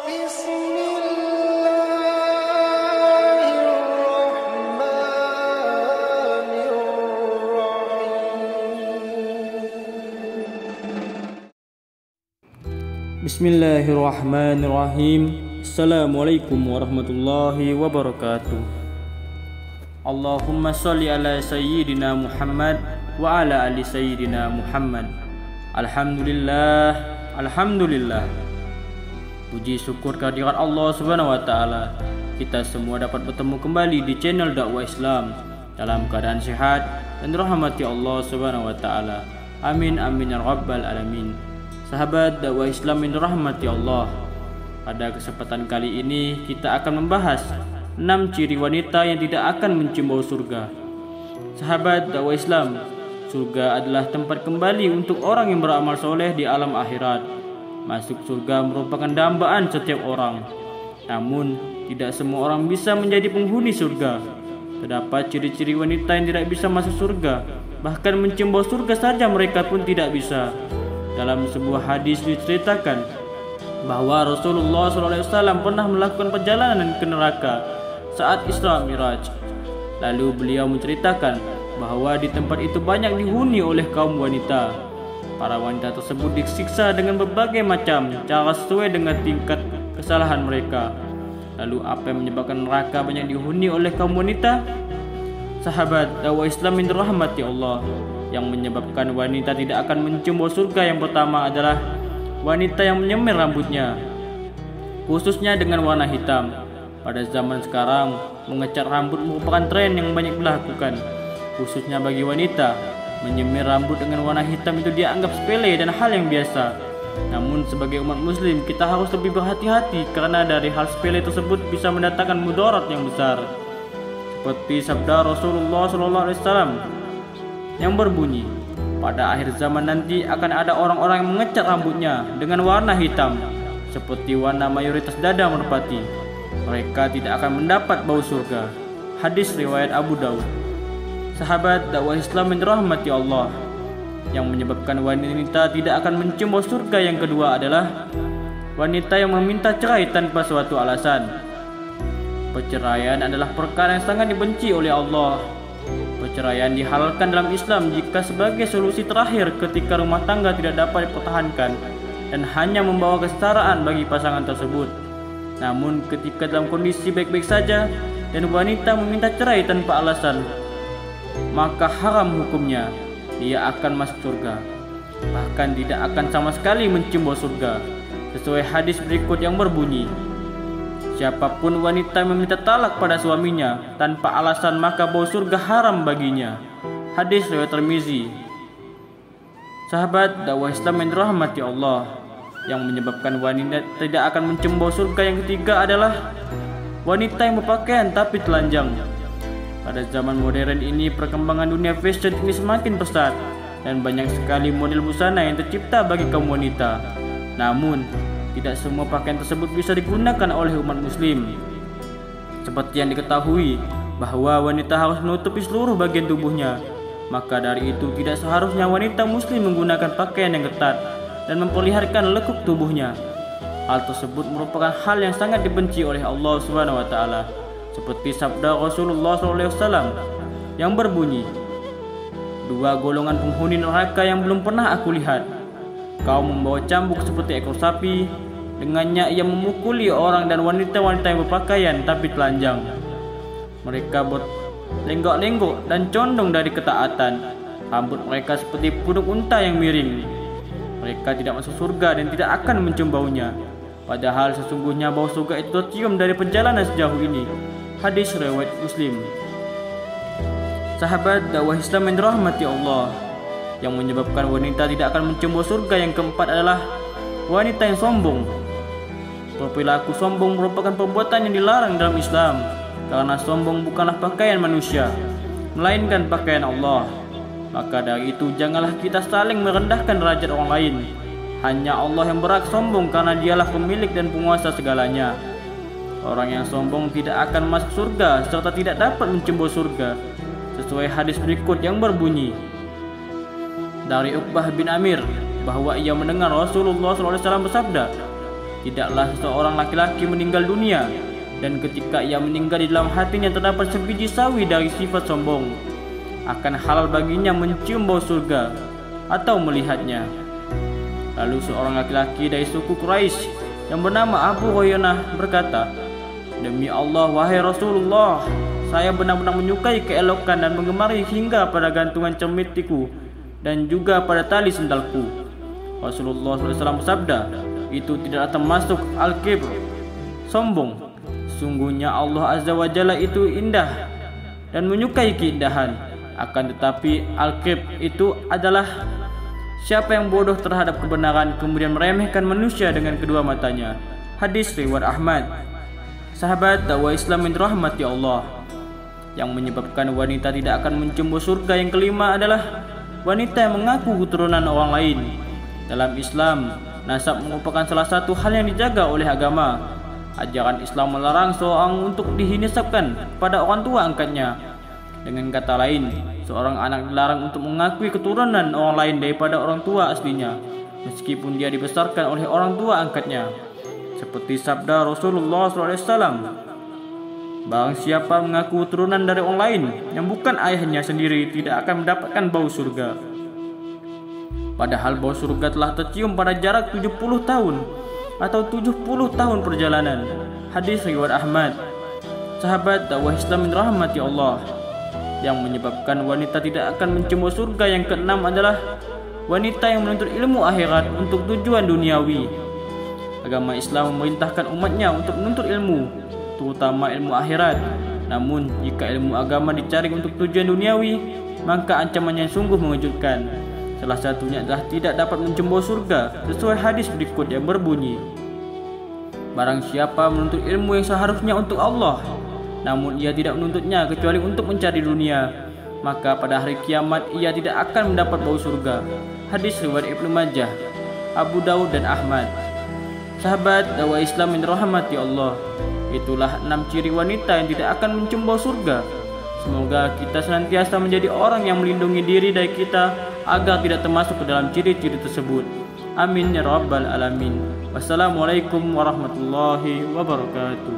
Bismillahirrahmanirrahim. Assalamualaikum warahmatullahi wabarakatuh. Allahumma sholli ala sayyidina Muhammad wa ala ali sayyidina Muhammad. Alhamdulillah, alhamdulillah. Puji syukur kehadirat Allah Subhanahu wa taala. Kita semua dapat bertemu kembali di channel dakwah Islam dalam keadaan sehat dan dirahmati Allah Subhanahu wa taala. Amin amin ya rabbal alamin. Sahabat dakwah Islam yang dirahmati Allah, pada kesempatan kali ini kita akan membahas 6 ciri wanita yang tidak akan mencium bau surga. Sahabat dakwah Islam, surga adalah tempat kembali untuk orang yang beramal soleh di alam akhirat. Masuk surga merupakan dambaan setiap orang. Namun tidak semua orang bisa menjadi penghuni surga. Terdapat ciri-ciri wanita yang tidak bisa masuk surga, bahkan mencium bau surga saja mereka pun tidak bisa. Dalam sebuah hadis diceritakan bahwa Rasulullah SAW pernah melakukan perjalanan ke neraka saat Isra Miraj. Lalu beliau menceritakan bahwa di tempat itu banyak dihuni oleh kaum wanita. Para wanita tersebut disiksa dengan berbagai macam cara sesuai dengan tingkat kesalahan mereka. Lalu apa yang menyebabkan neraka banyak dihuni oleh kaum wanita? Sahabat dakwah Islam yang dirahmati Allah, yang menyebabkan wanita tidak akan mencium bau surga yang pertama adalah wanita yang menyemir rambutnya, khususnya dengan warna hitam. Pada zaman sekarang, mengecat rambut merupakan tren yang banyak dilakukan, khususnya bagi wanita. Menyemir rambut dengan warna hitam itu dianggap sepele dan hal yang biasa. Namun sebagai umat muslim, kita harus lebih berhati-hati karena dari hal sepele tersebut bisa mendatangkan mudarat yang besar. Seperti sabda Rasulullah SAW yang berbunyi, pada akhir zaman nanti akan ada orang-orang yang mengecat rambutnya dengan warna hitam seperti warna mayoritas dada merpati. Mereka tidak akan mendapat bau surga. Hadis riwayat Abu Daud. Sahabat dakwah Islam yang dirahmati Allah, yang menyebabkan wanita tidak akan mencium bau surga yang kedua adalah wanita yang meminta cerai tanpa suatu alasan. Perceraian adalah perkara yang sangat dibenci oleh Allah. Perceraian dihalalkan dalam Islam jika sebagai solusi terakhir ketika rumah tangga tidak dapat dipertahankan dan hanya membawa kesetaraan bagi pasangan tersebut. Namun ketika dalam kondisi baik-baik saja dan wanita meminta cerai tanpa alasan, maka haram hukumnya, dia akan masuk surga, bahkan tidak akan sama sekali mencium bau surga. Sesuai hadis berikut yang berbunyi, siapapun wanita yang meminta talak pada suaminya tanpa alasan maka bau surga haram baginya. Hadis riwayat Tirmizi. Sahabat dakwah Islam yang dirahmati Allah, yang menyebabkan wanita tidak akan mencium bau surga yang ketiga adalah wanita yang berpakaian tapi telanjang. Pada zaman modern ini, perkembangan dunia fashion ini semakin pesat dan banyak sekali model busana yang tercipta bagi kaum wanita. Namun tidak semua pakaian tersebut bisa digunakan oleh umat muslim. Seperti yang diketahui bahwa wanita harus menutupi seluruh bagian tubuhnya, maka dari itu tidak seharusnya wanita muslim menggunakan pakaian yang ketat dan memperlihatkan lekuk tubuhnya. Hal tersebut merupakan hal yang sangat dibenci oleh Allah Subhanahu wa taala. Seperti sabda Rasulullah SAW yang berbunyi, 2 golongan penghuni neraka yang belum pernah aku lihat. Kaum membawa cambuk seperti ekor sapi, dengannya ia memukuli orang dan wanita-wanita yang berpakaian tapi telanjang. Mereka berlenggak-lenggok dan condong dari ketaatan. Rambut mereka seperti punuk unta yang miring. Mereka tidak masuk surga dan tidak akan mencium baunya, padahal sesungguhnya bau surga itu tercium dari perjalanan sejauh ini. Hadis riwayat Muslim. Sahabat dakwah Islam yang dirahmati Allah, yang menyebabkan wanita tidak akan mencium bau surga yang keempat adalah wanita yang sombong. Perilaku sombong merupakan perbuatan yang dilarang dalam Islam, karena sombong bukanlah pakaian manusia, melainkan pakaian Allah. Maka dari itu janganlah kita saling merendahkan derajat orang lain. Hanya Allah yang berhak sombong karena dialah pemilik dan penguasa segalanya. Orang yang sombong tidak akan masuk surga serta tidak dapat mencium bau surga. Sesuai hadis berikut yang berbunyi dari Uqbah bin Amir bahwa ia mendengar Rasulullah SAW bersabda, tidaklah seseorang laki-laki meninggal dunia dan ketika ia meninggal di dalam hatinya terdapat sebiji sawi dari sifat sombong, akan halal baginya mencium bau surga atau melihatnya. Lalu seorang laki-laki dari suku Quraisy yang bernama Abu Hurairah berkata, "Demi Allah, wahai Rasulullah, saya benar-benar menyukai keelokan dan menggemari hingga pada gantungan cermitiku dan juga pada tali sendalku." Rasulullah SAW bersabda, "Itu tidaklah termasuk al-kibr, sombong. Sungguhnya Allah Azza wa Jalla itu indah dan menyukai keindahan. Akan tetapi al-kibr itu adalah siapa yang bodoh terhadap kebenaran kemudian meremehkan manusia dengan kedua matanya." Hadis riwayat Ahmad. Sahabat dakwah Islam yang dirahmati Allah, yang menyebabkan wanita tidak akan mencembur surga yang kelima adalah wanita yang mengaku keturunan orang lain. Dalam Islam, nasab merupakan salah satu hal yang dijaga oleh agama. Ajaran Islam melarang seorang untuk dinisabkan pada orang tua angkatnya. Dengan kata lain, seorang anak dilarang untuk mengakui keturunan orang lain daripada orang tua aslinya, meskipun dia dibesarkan oleh orang tua angkatnya. Seperti sabda Rasulullah SAW, "Barang siapa mengaku keturunan dari orang lain yang bukan ayahnya sendiri tidak akan mendapatkan bau surga." Padahal bau surga telah tercium pada jarak 70 tahun atau 70 tahun perjalanan. Hadis riwayat Ahmad. Sahabat dakwah Islam yang dirahmati Allah, yang menyebabkan wanita tidak akan mencembur surga yang keenam adalah wanita yang menuntut ilmu akhirat untuk tujuan duniawi. Agama Islam memerintahkan umatnya untuk menuntut ilmu, terutama ilmu akhirat. Namun jika ilmu agama dicari untuk tujuan duniawi, maka ancamannya sungguh mengejutkan. Salah satunya adalah tidak dapat mencembur surga sesuai hadis berikut yang berbunyi, "Barang siapa menuntut ilmu yang seharusnya untuk Allah, namun ia tidak menuntutnya kecuali untuk mencari dunia, maka pada hari kiamat ia tidak akan mendapat bau surga." Hadis riwayat Ibnu Majah, Abu Daud dan Ahmad. Sahabat dakwah Islam yang dirahmati Allah, itulah 6 ciri wanita yang tidak akan mencembur surga. Semoga kita senantiasa menjadi orang yang melindungi diri dari kita agar tidak termasuk ke dalam ciri-ciri tersebut. Amin ya rabbal alamin. Wassalamualaikum warahmatullahi wabarakatuh.